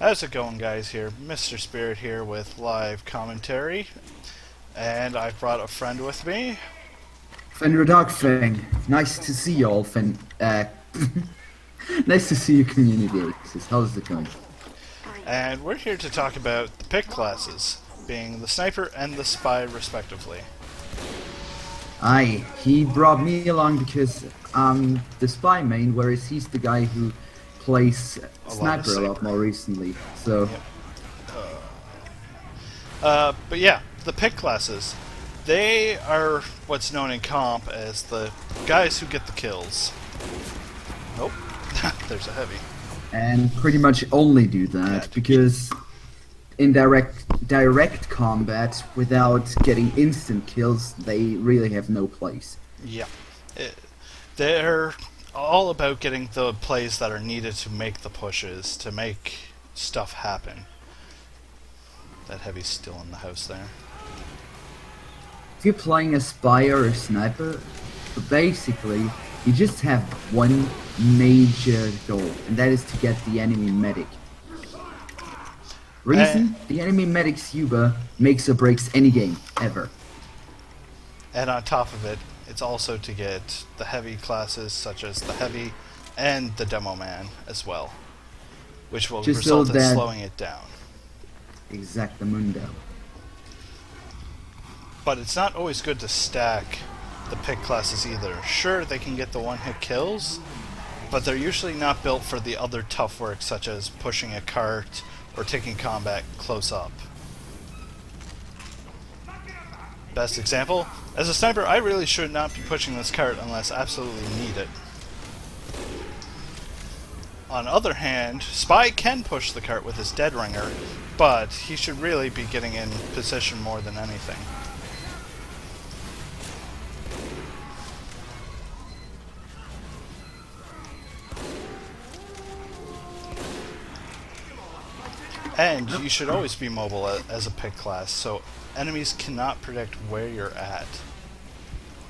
How's it going, guys? Here, MrSpirit here with live commentary, and I've brought a friend with me. Fenrir Darkfang, nice to see you all, nice to see you, community. How's it going? And we're here to talk about the pick classes, being the sniper and the spy, respectively. Aye, he brought me along because I'm the spy main, whereas he's the guy who plays sniper a lot more recently. So, but yeah, the pick classes. They are what's known in comp as the guys who get the kills. Nope, there's a heavy. and pretty much only do that because in direct combat, without getting instant kills, they really have no place. Yeah, they're all about getting the plays that are needed to make the pushes, to make stuff happen. That heavy's still in the house there. If you're playing a spy or a sniper, basically you just have one major goal, and that is to get the enemy medic. Reason? The enemy medic's Uber makes or breaks any game, ever. And on top of it, it's also to get the heavy classes such as the heavy and the demo man as well, which will Just result so in that slowing it down. Exactamundo. But it's not always good to stack the pick classes either. Sure, they can get the one-hit kills, but they're usually not built for the other tough work such as pushing a cart or taking combat close up. Best example, as a sniper, I really should not be pushing this cart unless absolutely need it. On the other hand, Spy can push the cart with his dead ringer, but he should really be getting in position more than anything. And you should always be mobile as a pick class, so enemies cannot predict where you're at.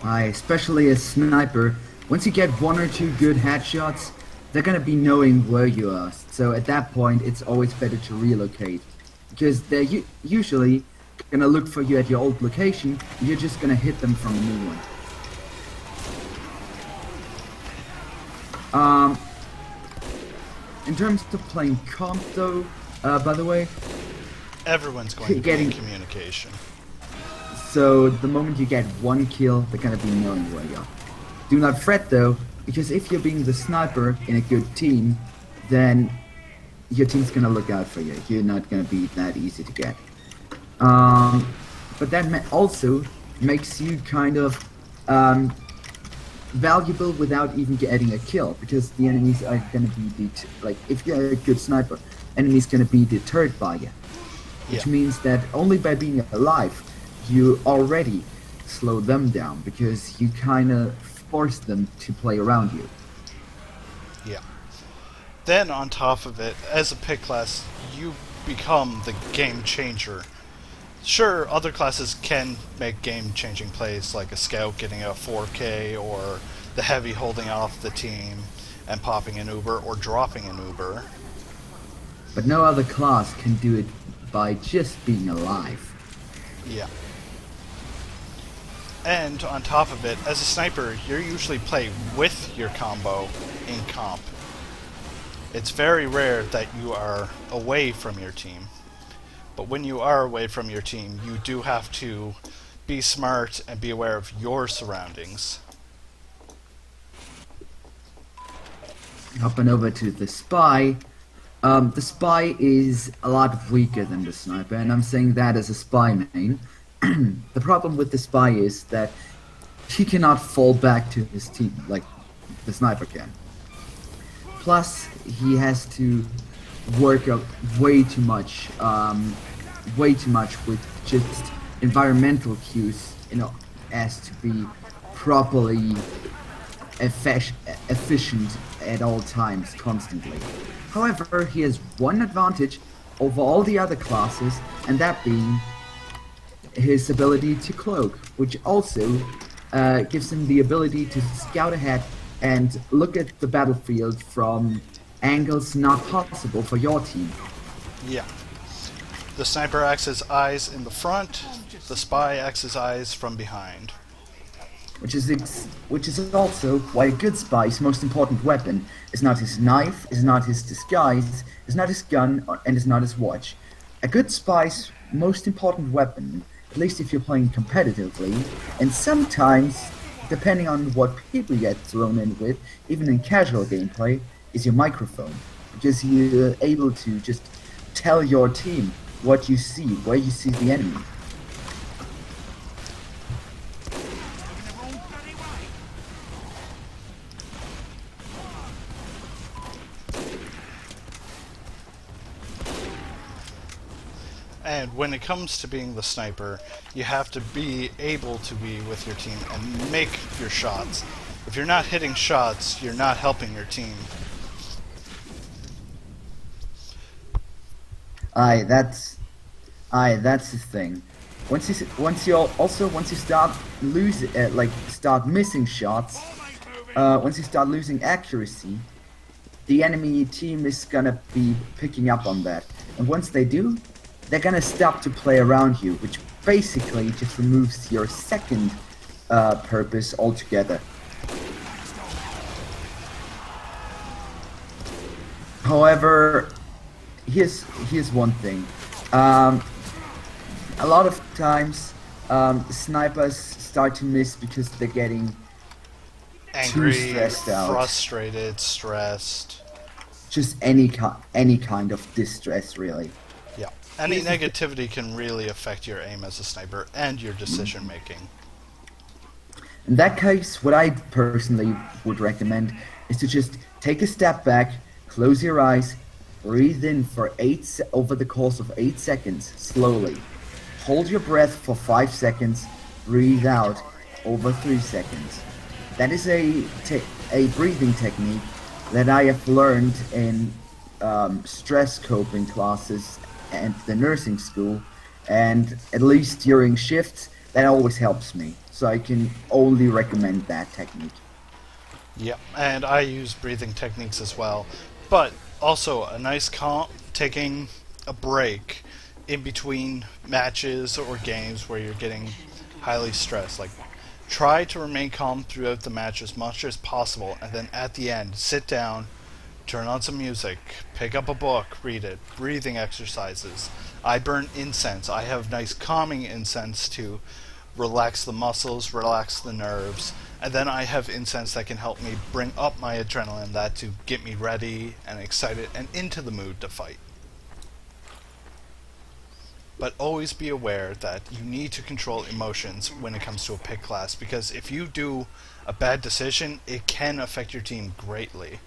Aye, especially as sniper, once you get one or two good headshots, they're gonna be knowing where you are. So at that point, it's always better to relocate, because they're usually gonna look for you at your old location, and you're just gonna hit them from a new one. In terms of playing comp though, by the way, Everyone's going to be in communication. So the moment you get one kill, they're gonna be knowing where you are. Do not fret though, because if you're being the sniper in a good team, then your team's gonna look out for you. You're not gonna be that easy to get. But that also makes you kind of valuable without even getting a kill, because the enemies are gonna be if you're a good sniper, enemies gonna be deterred by you. Which means that only by being alive, you already slow them down, because you kind of force them to play around you. Yeah. Then on top of it, as a pick class, you become the game changer. Sure, other classes can make game-changing plays, like a scout getting a 4K, or the heavy holding off the team and popping an Uber, or dropping an Uber. But no other class can do it by just being alive. Yeah. And on top of it, as a sniper, you usually play with your combo in comp. It's very rare that you are away from your team. But when you are away from your team, you do have to be smart and be aware of your surroundings. Hopping over to the spy. The spy is a lot weaker than the sniper, and I'm saying that as a spy main. The problem with the spy is that he cannot fall back to his team like the sniper can. Plus, he has to work up way too much with just environmental cues, as to be properly efficient at all times, constantly. However, he has one advantage over all the other classes, and that being his ability to cloak, which also gives him the ability to scout ahead and look at the battlefield from angles not possible for your team. Yeah. The sniper acts as eyes in the front, the spy acts as eyes from behind. Which is also why a good spy's most important weapon is not his knife, is not his disguise, is not his gun, and is not his watch. A good spy's most important weapon, at least if you're playing competitively, and sometimes, depending on what people you get thrown in with, even in casual gameplay, is your microphone. Because you're able to just tell your team what you see, where you see the enemy. And when it comes to being the sniper, you have to be able to be with your team and make your shots. If you're not hitting shots, you're not helping your team. That's the thing. Once you start missing shots, once you start losing accuracy, the enemy team is gonna be picking up on that. And once they do, they're gonna stop to play around you, which basically just removes your second purpose altogether. However, here's one thing. A lot of times, snipers start to miss because they're getting Angry, too stressed out. frustrated, stressed. Just any kind of distress, really. Yeah. Any negativity can really affect your aim as a sniper and your decision making. In that case, what I personally would recommend is to just take a step back, close your eyes, breathe in for over the course of 8 seconds, slowly. Hold your breath for 5 seconds, breathe out over 3 seconds. That is a breathing technique that I have learned in stress coping classes at the nursing school, and at least during shifts, that always helps me. So I can only recommend that technique. Yep, and I use breathing techniques as well. But also a nice taking a break in between matches or games where you're getting highly stressed. Like, try to remain calm throughout the match as much as possible, and then at the end, sit down, turn on some music, pick up a book, read it, breathing exercises. I burn incense. I have nice calming incense to relax the muscles, relax the nerves, and then I have incense that can help me bring up my adrenaline, that to get me ready and excited and into the mood to fight. But always be aware that you need to control emotions when it comes to a pick class, because if you do a bad decision, it can affect your team greatly.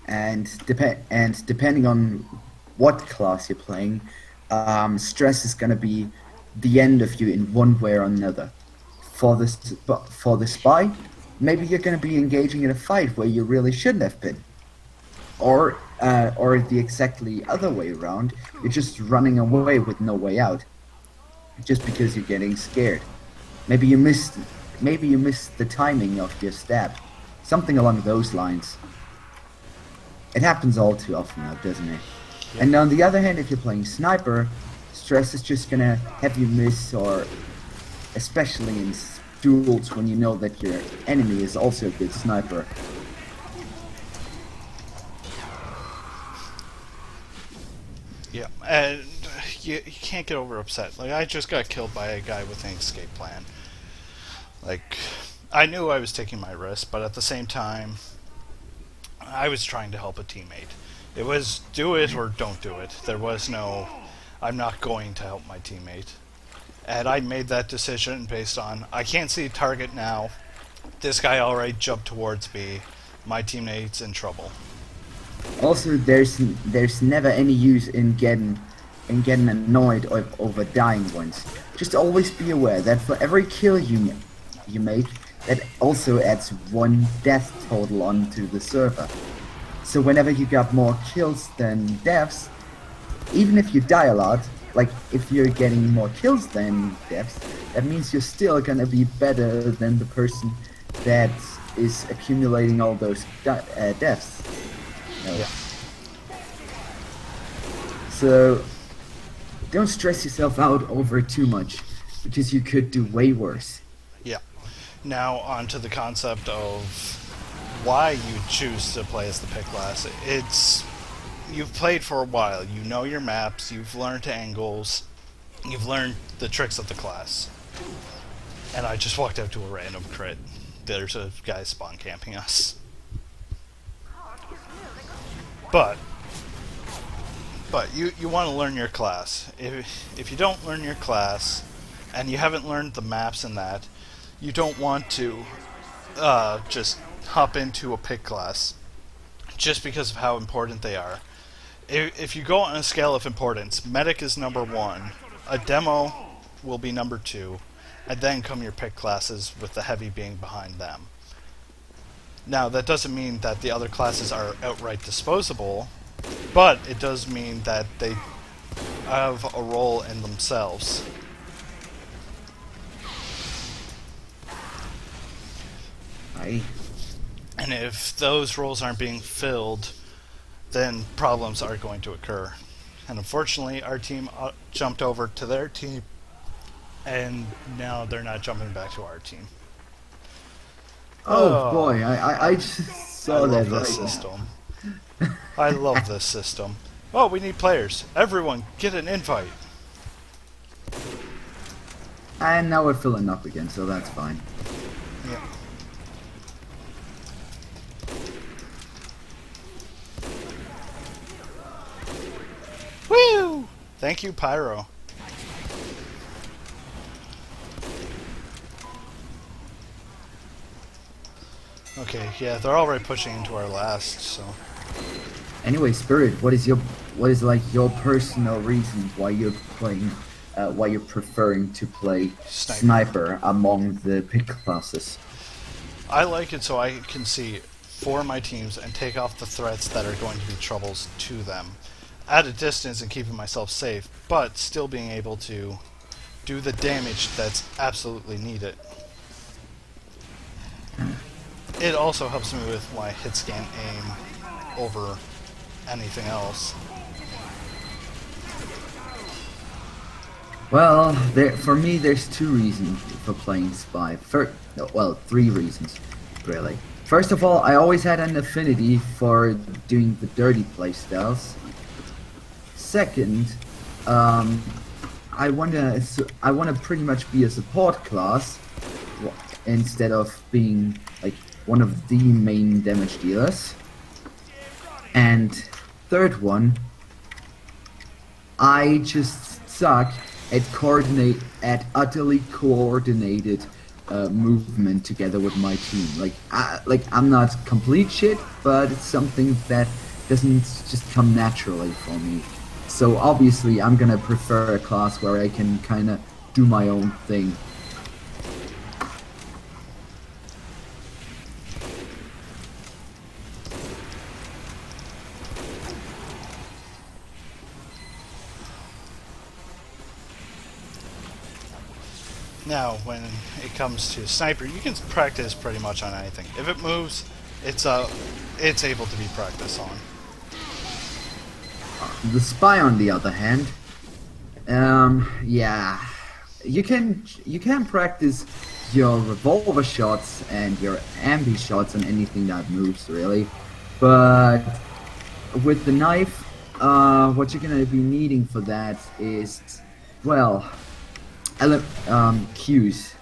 And depending on what class you're playing, stress is gonna be the end of you in one way or another. For the spy, maybe you're gonna be engaging in a fight where you really shouldn't have been, or the exactly other way around. You're just running away with no way out, just because you're getting scared. Maybe you missed the timing of your stab, something along those lines. It happens all too often now, doesn't it? Yep. And on the other hand, if you're playing sniper, stress is just gonna have you miss, or especially in duels when you know that your enemy is also a good sniper. Yeah, and you can't get over upset. Like, I just got killed by a guy with an escape plan. Like, I knew I was taking my risk, but at the same time, I was trying to help a teammate. It was do it or don't do it. There was no, I'm not going to help my teammate. And I made that decision based on, I can't see a target now. This guy already jumped towards me. My teammate's in trouble. Also, there's never any use in getting annoyed over dying once. Just always be aware that for every kill you make, that also adds 1 death total onto the server. So whenever you got more kills than deaths, even if you die a lot, like if you're getting more kills than deaths, that means you're still gonna be better than the person that is accumulating all those deaths. No. Yeah. So don't stress yourself out over it too much, because you could do way worse. Yeah. Now on to the concept of why you choose to play as the pick class. It's you've played for a while, you know your maps, you've learned angles, you've learned the tricks of the class. And I just walked out to a random crit. There's a guy spawn camping us. But you want to learn your class. If you don't learn your class, and you haven't learned the maps and that, you don't want to just hop into a pick class just because of how important they are. If you go on a scale of importance, medic is number 1, a demo will be number 2, and then come your pick classes with the heavy being behind them. Now that doesn't mean that the other classes are outright disposable, but it does mean that they have a role in themselves. And if those roles aren't being filled, then problems are going to occur. And unfortunately, our team jumped over to their team, and now they're not jumping back to our team. Oh boy, I just saw that right system. I love this system. Oh, we need players. Everyone, get an invite. And now we're filling up again, so that's fine. Yeah. Woo! Thank you, Pyro. Okay, yeah, they're already pushing into our last, so. Anyway, Spirit, what is like your personal reasons why you're playing, why you're preferring to play sniper among the pick classes? I like it so I can see for my teams and take off the threats that are going to be troubles to them at a distance and keeping myself safe, but still being able to do the damage that's absolutely needed. It also helps me with my hit scan aim over anything else. Well, for me, there's 2 reasons for playing Spy. Well, 3 reasons, really. First of all, I always had an affinity for doing the dirty playstyles. Second, I wanna pretty much be a support class instead of being like one of the main damage dealers. And third one, I just suck at utterly coordinated movement together with my team. Like I'm not complete shit, but it's something that doesn't just come naturally for me. So obviously I'm gonna prefer a class where I can kinda do my own thing. Now, when it comes to sniper, you can practice pretty much on anything. If it moves, it's able to be practiced on. The Spy, on the other hand, yeah, you can practice your revolver shots and your ambi shots on anything that moves, really. But with the knife, what you're gonna be needing for that is, well, cues,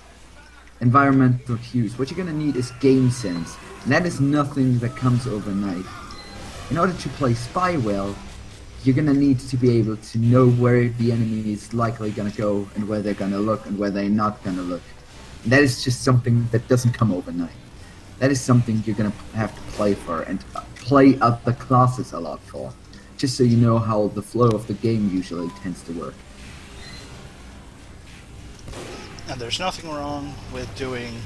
environmental cues. What you're gonna need is game sense, and that is nothing that comes overnight. In order to play Spy well, you're gonna need to be able to know where the enemy is likely gonna go and where they're gonna look and where they're not gonna look. And that is just something that doesn't come overnight. That is something you're gonna have to play for and play other classes a lot for, just so you know how the flow of the game usually tends to work. And there's nothing wrong with doing,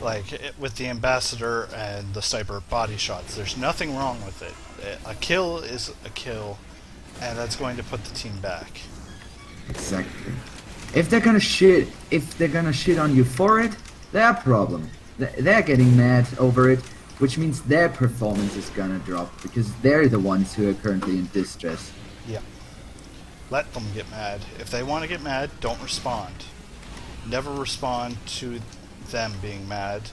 like, with the ambassador and the sniper body shots. There's nothing wrong with it. A kill is a kill, and that's going to put the team back. Exactly. If they're gonna shit on you for it, their problem. They're getting mad over it, which means their performance is gonna drop because they're the ones who are currently in distress. Yeah. Let them get mad. If they want to get mad, don't respond. Never respond to them being mad,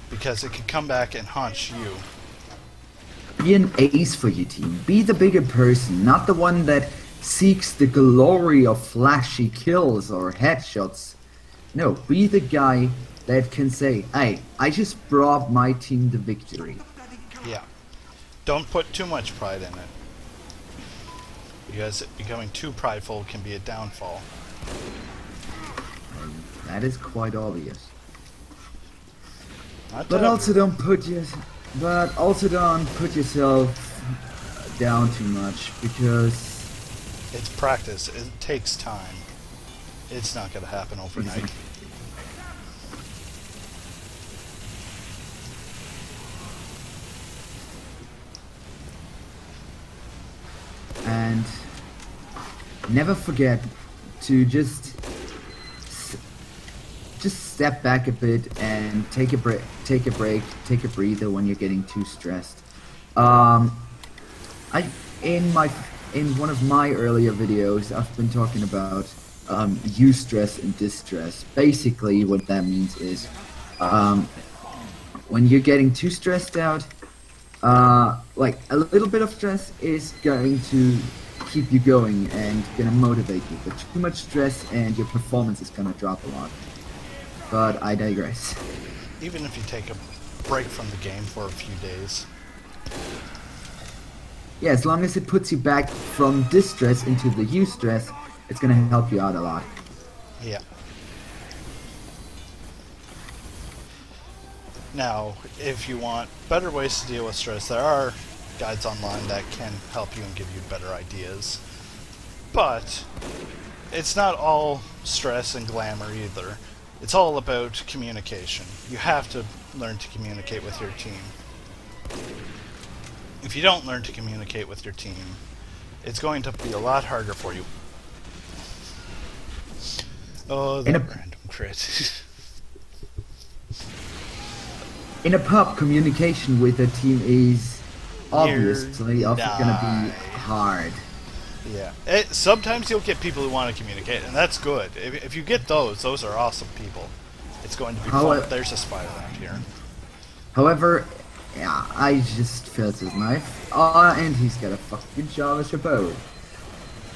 because it could come back and haunt you. Be an ace for your team. Be the bigger person, not the one that seeks the glory of flashy kills or headshots. No, be the guy that can say, hey, I just brought my team the victory. Yeah. Don't put too much pride in it, because becoming too prideful can be a downfall. And that is quite obvious. Not But to also don't put yourself down too much, because it's practice. It takes time. It's not going to happen overnight. And never forget to just step back a bit and take a break, take a breather when you're getting too stressed. In one of my earlier videos, I've been talking about eustress and distress. Basically, what that means is when you're getting too stressed out, like a little bit of stress is going to keep you going and gonna motivate you, but too much stress and your performance is gonna drop a lot. But I digress. Even if you take a break from the game for a few days. Yeah, as long as it puts you back from distress into the eustress, it's gonna help you out a lot. Yeah. Now, if you want better ways to deal with stress, there are guides online that can help you and give you better ideas. But it's not all stress and glamour either. It's all about communication. You have to learn to communicate with your team. If you don't learn to communicate with your team, it's going to be a lot harder for you. Oh, that random crit. In a pub, communication with a team is obviously often gonna be hard. Yeah. Sometimes you'll get people who want to communicate, and that's good. If you get those are awesome people. It's going to be fun. There's a spy around here. However, yeah, I just felt his knife. And he's got a fucking Java bow.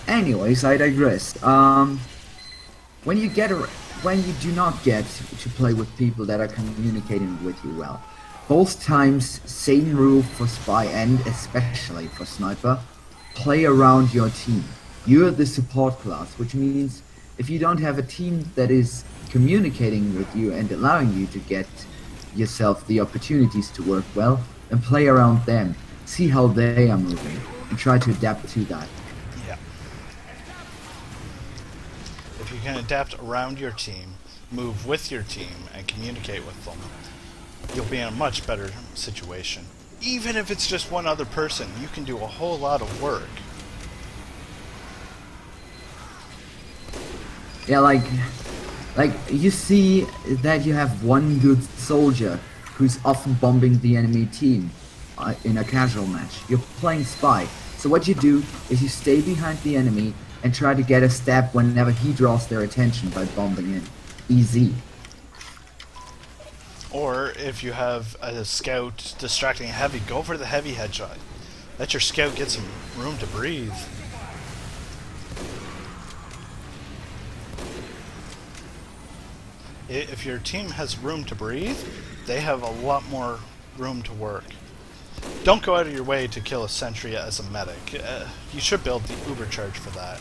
Anyways, I digress. When you do not get to play with people that are communicating with you well, both times, same rule for spy and especially for sniper, play around your team. You're the support class, which means if you don't have a team that is communicating with you and allowing you to get yourself the opportunities to work well, then play around them. See how they are moving and try to adapt to that. Yeah. If you can adapt around your team, move with your team, and communicate with them, you'll be in a much better situation. Even if it's just one other person, you can do a whole lot of work. Yeah, like you see that you have one good soldier who's often bombing the enemy team in a casual match. You're playing spy. So what you do is you stay behind the enemy and try to get a stab whenever he draws their attention by bombing in. Easy. Or if you have a scout distracting a heavy, go for the heavy headshot. Let your scout get some room to breathe. If your team has room to breathe, they have a lot more room to work. Don't go out of your way to kill a sentry as a medic. You should build the Uber charge for that.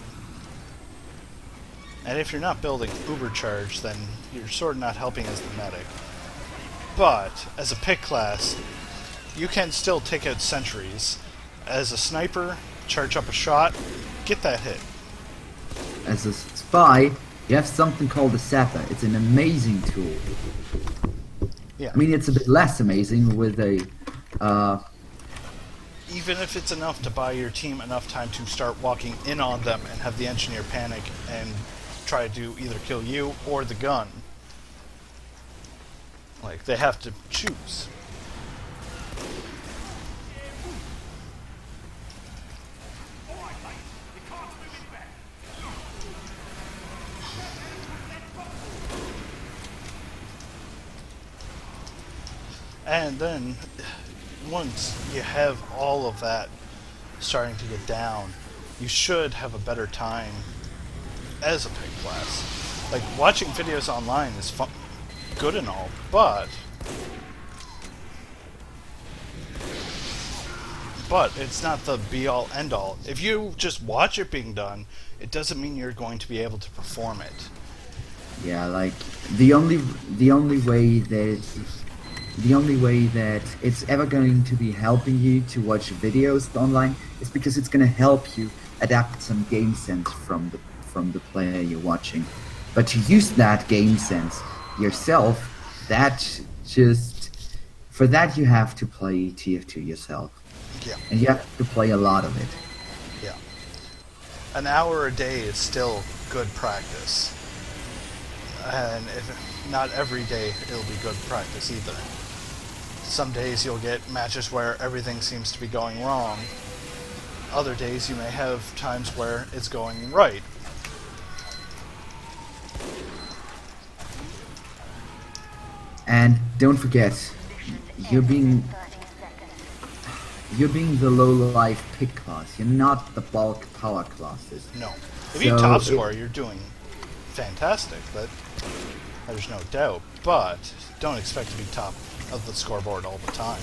And if you're not building Uber charge, then you're sort of not helping as the medic. But, as a pick class, you can still take out sentries. As a sniper, charge up a shot, get that hit. As a spy, you have something called a sapper. It's an amazing tool. Yeah. I mean, it's a bit less amazing with a... Even if it's enough to buy your team enough time to start walking in on them and have the engineer panic and try to either kill you or the gun. Like, they have to choose. And then, once you have all of that starting to get down, you should have a better time as a pick class. Like, watching videos online is fun, good and all, but it's not the be-all, end-all. If you just watch it being done, it doesn't mean you're going to be able to perform it. Yeah, like the only way that it's ever going to be helping you to watch videos online is because it's going to help you adapt some game sense from the player you're watching. But to use that game sense yourself, for that you have to play TF2 yourself. Yeah. And you have to play a lot of it. Yeah. An hour a day is still good practice. And if not every day it'll be good practice either. Some days you'll get matches where everything seems to be going wrong. Other days you may have times where it's going right. And don't forget, you're being the low life pick class. You're not the bulk power classes. No. If you top score, you're doing fantastic. There's no doubt. But don't expect to be top of the scoreboard all the time.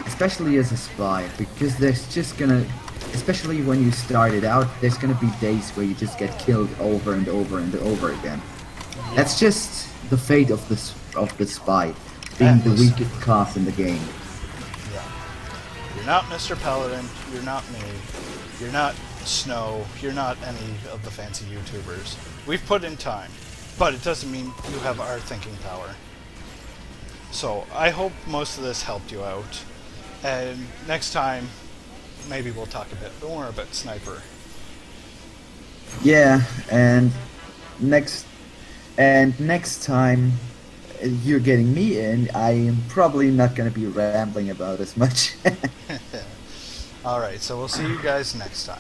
Especially as a spy, because there's just gonna, especially when you started out, there's gonna be days where you just get killed over and over and over again. Yeah. That's just the fate of the spy, being the weakest class in the game. Yeah. You're not Mr. Paladin, you're not me, you're not Snow, you're not any of the fancy YouTubers. We've put in time, but it doesn't mean you have our thinking power. So, I hope most of this helped you out, and next time, maybe we'll talk a bit more about Sniper. Yeah, and next time you're getting me in, I am probably not going to be rambling about as much. Alright, so we'll see you guys next time.